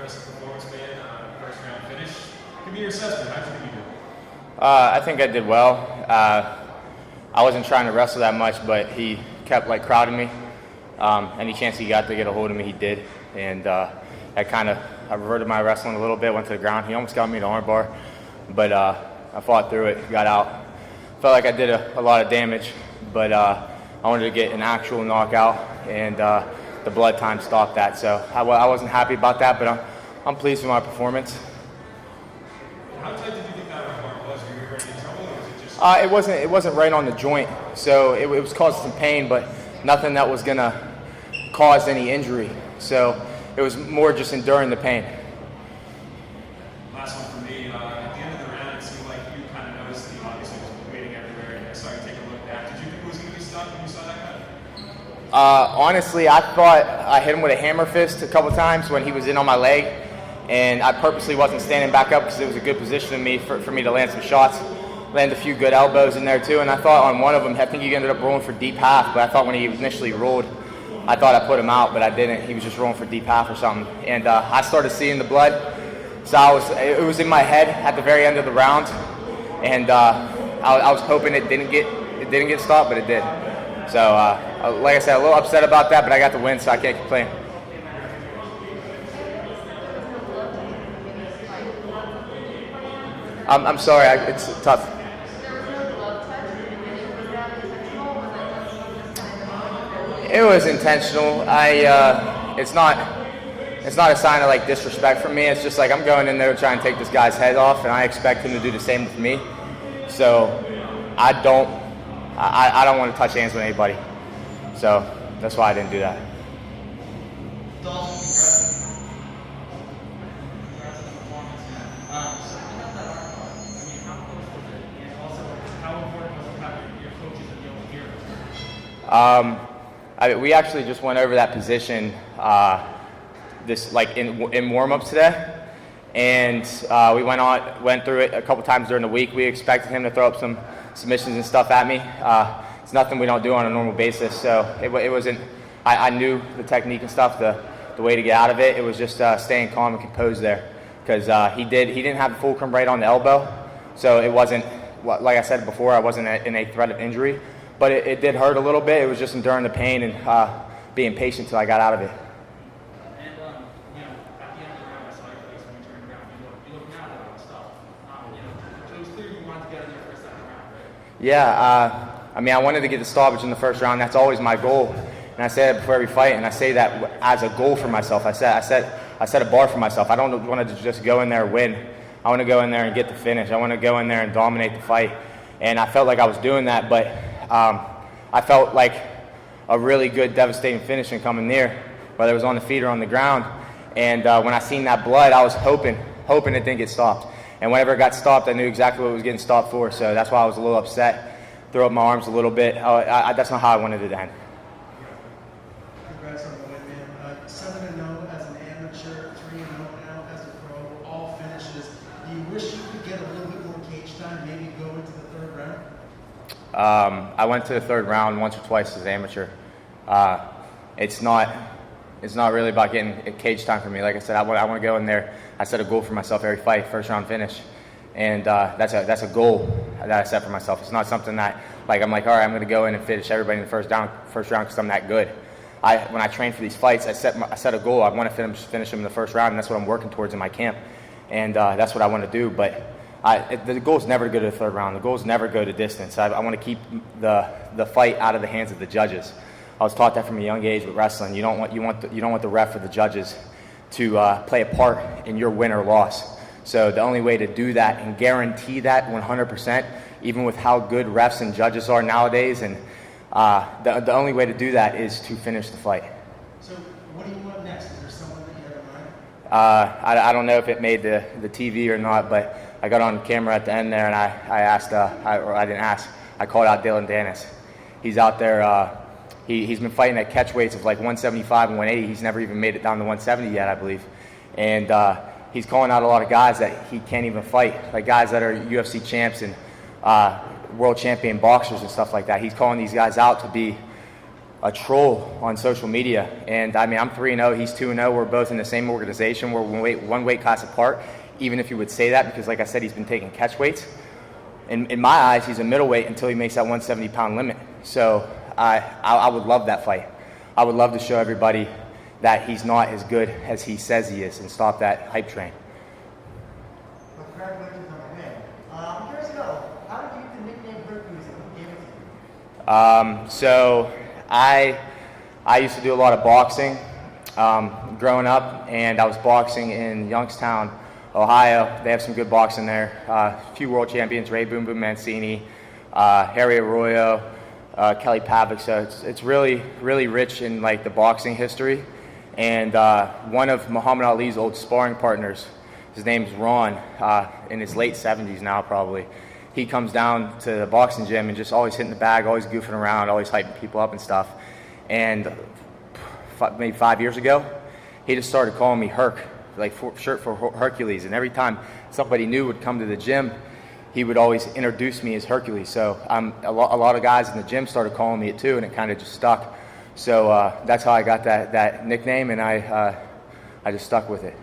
impressive performance, man. First round finish. Give me your assessment. How did you think you did? I think I did well. I wasn't trying to wrestle that much, but he kept crowding me. Any chance he got to get a hold of me, he did. And I reverted my wrestling a little bit, went to the ground. He almost got me to armbar, but I fought through it, got out. Felt like I did a lot of damage, but I wanted to get an actual knockout, and the blood time stopped that. So I wasn't happy about that, but I'm pleased with my performance. How tight did you think that armbar was? Were you ready to trouble, or was it just? It wasn't right on the joint, so it was causing some pain, but nothing that was gonna cause any injury. So it was more just enduring the pain. Last one for me. At the end of the round, it seemed like you kind of noticed that he obviously was bleeding everywhere, and I saw you take a look back. Did you think it was going to be stopped when you saw that cut? Honestly, I thought I hit him with a hammer fist a couple times when he was in on my leg, and I purposely wasn't standing back up because it was a good position for me to land some shots. Land a few good elbows in there too, and I thought on one of them, I think he ended up rolling for deep half, but I thought when he initially rolled, I thought I put him out, but I didn't. He was just rolling for deep half or something. And I started seeing the blood. So it was in my head at the very end of the round. And I was hoping it didn't get stopped, but it did. So like I said, a little upset about that, but I got the win, so I can't complain. I'm sorry, it's tough. It was intentional. It's not a sign of disrespect from me. It's just I'm going in there to try and take this guy's head off, and I expect him to do the same with me. So I don't want to touch hands with anybody. So that's why I didn't do that. We actually just went over that position in warm-ups today, and we went through it a couple times during the week. We expected him to throw up some submissions and stuff at me. It's nothing we don't do on a normal basis, so it wasn't. I knew the technique and stuff, the way to get out of it. It was just staying calm and composed there, because he didn't have the fulcrum right on the elbow, so it wasn't. Like I said before, I wasn't in a threat of injury. But it did hurt a little bit. It was just enduring the pain and being patient until I got out of it. And, at the end of the round, I saw your face when you turned around. You looked mad about stuff. So it was clear you wanted to get in there for a second round, right? Yeah. I wanted to get the stoppage in the first round. That's always my goal. And I say that before every fight, and I say that as a goal for myself. I set a bar for myself. I don't want to just go in there and win. I want to go in there and get the finish. I want to go in there and dominate the fight. And I felt like I was doing that, but I felt like a really good, devastating finish coming near, whether it was on the feet or on the ground. And when I seen that blood, I was hoping it didn't get stopped. And whenever it got stopped, I knew exactly what it was getting stopped for. So that's why I was a little upset, throw up my arms a little bit. That's not how I wanted it to end. Congrats on the win, man. 7-0 as an amateur, 3-0 now as a pro, all finishes. Do you wish you could get a little bit more cage time, maybe go into the third round? I went to the third round once or twice as an amateur. It's not really about getting cage time for me. Like I said, I want to go in there. I set a goal for myself every fight, first round finish, and that's a goal that I set for myself. It's not something that I'm all right, I'm going to go in and finish everybody in the first round because I'm that good. When I train for these fights, I set a goal. I want to finish them in the first round, and that's what I'm working towards in my camp, and that's what I want to do. But the goal is never to go to the third round. The goal is never go to distance. I want to keep the fight out of the hands of the judges. I was taught that from a young age with wrestling. You don't want the ref or the judges to play a part in your win or loss. So the only way to do that and guarantee that 100%, even with how good refs and judges are nowadays, and the only way to do that is to finish the fight. So what do you want next? Is there someone that you have in mind? I don't know if it made the TV or not, but I got on camera at the end there, and I called out Dillon Danis. He's out there. He's been fighting at catch weights of 175 and 180. He's never even made it down to 170 yet, I believe. And he's calling out a lot of guys that he can't even fight, like guys that are UFC champs and world champion boxers and stuff like that. He's calling these guys out to be troll on social media. And I mean, I'm 3-0, he's 2-0. We're both in the same organization. We're one weight class apart, even if you would say that, because like I said, he's been taking catch weights. In my eyes, he's a middleweight until he makes that 170-pound limit. So I would love that fight. I would love to show everybody that he's not as good as he says he is and stop that hype train. Well, congratulations on the win. I'm curious to know, how did you get the nickname Hercules and who gave it to you? So I used to do a lot of boxing growing up, and I was boxing in Youngstown, Ohio. They have some good boxing there. A few world champions, Ray Boom Boom Mancini, Harry Arroyo, Kelly Pavic. So it's really, really rich in like the boxing history. And one of Muhammad Ali's old sparring partners, his name's Ron, in his late 70s now probably. He comes down to the boxing gym and just always hitting the bag, always goofing around, always hyping people up and stuff. And maybe 5 years ago, he just started calling me Herc, like short for Hercules. And every time somebody new would come to the gym, he would always introduce me as Hercules. So a lot of guys in the gym started calling me it too, and it kind of just stuck. So that's how I got that nickname, and I just stuck with it.